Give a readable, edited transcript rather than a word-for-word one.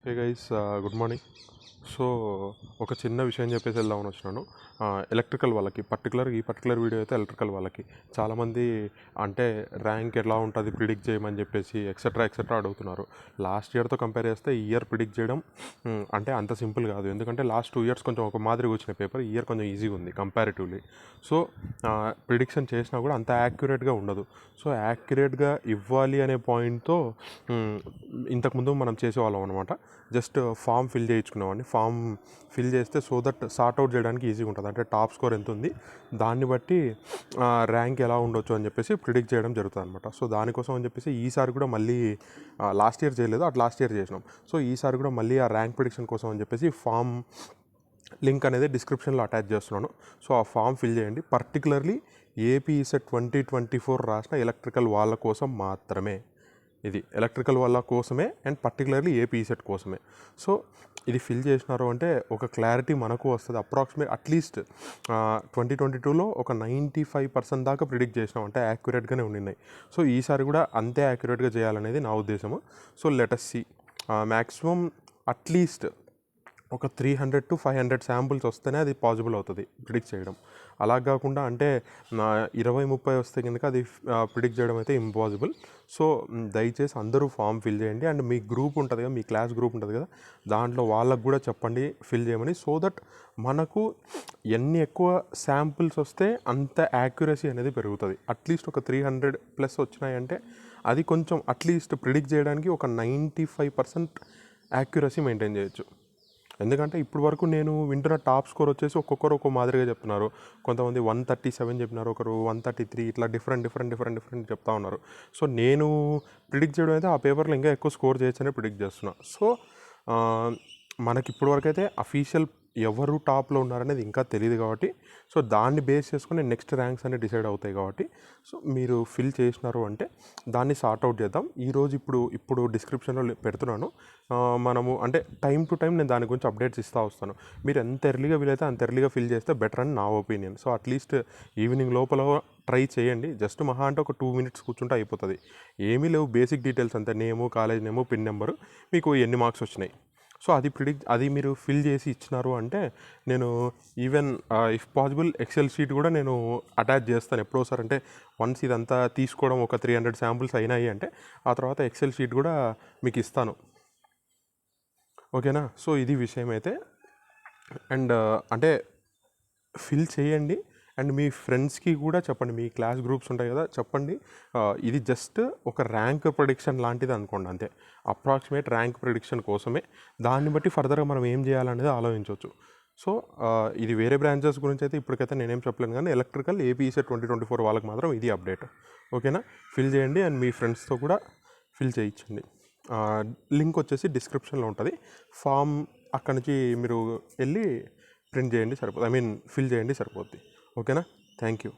Hey guys, good morning. So ఒక చిన్న విషయం చెప్పేసి వెళ్దామని వచ్చినాను. ఎలక్ట్రికల్ వాళ్ళకి ఈ పర్టికులర్ వీడియో అయితే ఎలక్ట్రికల్ వాళ్ళకి చాలామంది అంటే ర్యాంక్ ఎలా ఉంటుంది ప్రిడిక్ట్ చేయమని చెప్పేసి ఎక్సెట్రా అడుగుతున్నారు. లాస్ట్ ఇయర్తో కంపేర్ చేస్తే ఈ ఇయర్ ప్రిడిక్ట్ చేయడం అంటే అంత సింపుల్ కాదు. ఎందుకంటే లాస్ట్ 2 years కొంచెం ఒక మాదిరిగా వచ్చిన పేపర్, ఈ ఇయర్ కొంచెం ఈజీగా ఉంది కంపారిటివ్లీ. సో ప్రిడిక్షన్ చేసినా కూడా అంత యాక్యురేట్గా ఉండదు. సో యాక్యురేట్గా ఇవ్వాలి అనే పాయింట్తో ఇంతకుముందు మనం చేసేవాళ్ళం అనమాట. జస్ట్ ఫామ్ ఫిల్ చేయించుకునేవాడిని. ఫామ్ ఫిల్ చేస్తే సో దట్ సార్ట్ అవుట్ చేయడానికి ఈజీగా ఉంటుంది. అంటే టాప్ స్కోర్ ఎంత ఉంది దాన్ని బట్టి ర్యాంక్ ఎలా ఉండొచ్చు అని చెప్పేసి ప్రిడిక్ట్ చేయడం జరుగుతుంది అనమాట. సో దానికోసం అని చెప్పేసి ఈసారి కూడా మళ్ళీ లాస్ట్ ఇయర్ చేయలేదు, లాస్ట్ ఇయర్ చేసినాం. సో ఈసారి కూడా మళ్ళీ ఆ ర్యాంక్ ప్రిడిక్షన్ కోసం అని చెప్పేసి ఫామ్ లింక్ అనేది డిస్క్రిప్షన్లో అటాచ్ చేస్తున్నాను. సో ఆ ఫామ్ ఫిల్ చేయండి. పర్టికులర్లీ ఏపీ ఈసెట్ 2024 రాసిన ఎలక్ట్రికల్ వాళ్ళ కోసం మాత్రమే. ఇది ఎలక్ట్రికల్ వాళ్ళ కోసమే అండ్ పర్టికులర్లీ ఏపీ ఈసెట్ కోసమే. సో ఇది ఫిల్ చేసినారు అంటే ఒక క్లారిటీ మనకు వస్తుంది. అప్రాక్సిమేట్ అట్లీస్ట్ 2022లో ఒక 95% దాకా ప్రిడిక్ట్ చేసినాం, అంటే యాక్యురేట్గానే ఉండినాయి. సో ఈసారి కూడా అంతే యాక్యురేట్గా చేయాలనేది నా ఉద్దేశము. So let us see. Maximum at least ఒక 300 to 500 శాంపుల్స్ వస్తేనే అది పాసిబుల్ అవుతుంది ప్రిడిక్ట్ చేయడం. అలా కాకుండా అంటే 20-30 వస్తే కనుక అది ప్రిడిక్ట్ చేయడం అయితే ఇంపాసిబుల్. సో దయచేసి అందరూ ఫామ్ ఫిల్ చేయండి. అండ్ మీ గ్రూప్ ఉంటుంది కదా, మీ క్లాస్ గ్రూప్ ఉంటుంది కదా, దాంట్లో వాళ్ళకు కూడా చెప్పండి ఫిల్ చేయమని. సో దట్ మనకు ఎన్ని ఎక్కువ శాంపుల్స్ వస్తే అంత యాక్యురసీ అనేది పెరుగుతుంది. అట్లీస్ట్ ఒక 300+ వచ్చినాయంటే అది కొంచెం అట్లీస్ట్ ప్రిడిక్ట్ చేయడానికి ఒక 95% యాక్యురసీ మెయింటైన్ చేయొచ్చు. ఎందుకంటే ఇప్పుడు వరకు నేను వింటున్న టాప్ స్కోర్ వచ్చేసి ఒక్కొక్కరు ఒక్కో మాదిరిగా చెప్తున్నారు. కొంతమంది 137 చెప్పినారు, ఒకరు 133, ఇట్లా డిఫరెంట్ చెప్తా ఉన్నారు. సో నేను ప్రిడిక్ట్ చేయడం అయితే ఆ పేపర్లో ఇంకా ఎక్కువ స్కోర్ చేయొచ్చనే ప్రిడిక్ట్ చేస్తున్నా. సో మనకి ఇప్పటివరకు అయితే అఫీషియల్ ఎవరు టాప్లో ఉన్నారనేది ఇంకా తెలియదు కాబట్టి, సో దాన్ని బేస్ చేసుకుని నెక్స్ట్ ర్యాంక్స్ అనేవి డిసైడ్ అవుతాయి కాబట్టి, సో మీరు ఫిల్ చేసినారు అంటే దాన్ని సార్ట్అవుట్ చేద్దాం. ఈరోజు ఇప్పుడు డిస్క్రిప్షన్లో పెడుతున్నాను. మనము అంటే టైం టు టైం నేను దాని గురించి అప్డేట్స్ ఇస్తూ వస్తాను. మీరు ఎంత ఎర్లీగా వీలైతే అంత ఎర్లీగా ఫిల్ చేస్తే బెటర్ అని నా ఒపీనియన్. సో అట్లీస్ట్ ఈవినింగ్ లోపల ట్రై చేయండి. జస్ట్ మహా అంటే ఒక 2 minutes కూర్చుంటే అయిపోతుంది. ఏమీ లేవు, బేసిక్ డీటెయిల్స్ అంతే, నేము, కాలేజ్ నేము, పిన్ నెంబరు, మీకు ఎన్ని మార్క్స్ వచ్చినాయి. సో అది మీరు ఫిల్ చేసి ఇచ్చినారు అంటే నేను even if possible excel sheet కూడా నేను అటాచ్ చేస్తాను ఎప్పుడోసారి. అంటే వన్స్ ఇదంతా తీసుకోవడం ఒక 300 శాంపుల్స్ అయినాయి అంటే ఆ తర్వాత ఎక్సెల్ షీట్ కూడా మీకు ఇస్తాను. ఓకేనా? సో ఇది విషయం అయితే. అండ్ అంటే ఫిల్ చేయండి. అండ్ మీ ఫ్రెండ్స్కి కూడా చెప్పండి, మీ క్లాస్ గ్రూప్స్ ఉంటాయి కదా, చెప్పండి. ఇది జస్ట్ ఒక ర్యాంక్ ప్రిడిక్షన్ లాంటిది అనుకోండి, అంతే. అప్రాక్సిమేట్ ర్యాంక్ ప్రిడిక్షన్ కోసమే. దాన్ని బట్టి ఫర్దర్గా మనం ఏం చేయాలనేది ఆలోచించవచ్చు. సో ఇది వేరే బ్రాంచెస్ గురించి అయితే ఇప్పటికైతే నేనేం చెప్పలేను, కానీ ఎలక్ట్రికల్ ఏపీ ఈసెట్ 2024 వాళ్ళకి మాత్రం ఇది అప్డేట్. ఓకేనా? ఫిల్ చేయండి అండ్ మీ ఫ్రెండ్స్తో కూడా ఫిల్ చేయించండి. లింక్ వచ్చేసి డిస్క్రిప్షన్లో ఉంటుంది. ఫామ్ అక్కడి నుంచి మీరు వెళ్ళి ప్రింట్ చేయండి సరిపోతుంది, ఫిల్ చేయండి సరిపోద్ది. ఓకేనా? Thank you.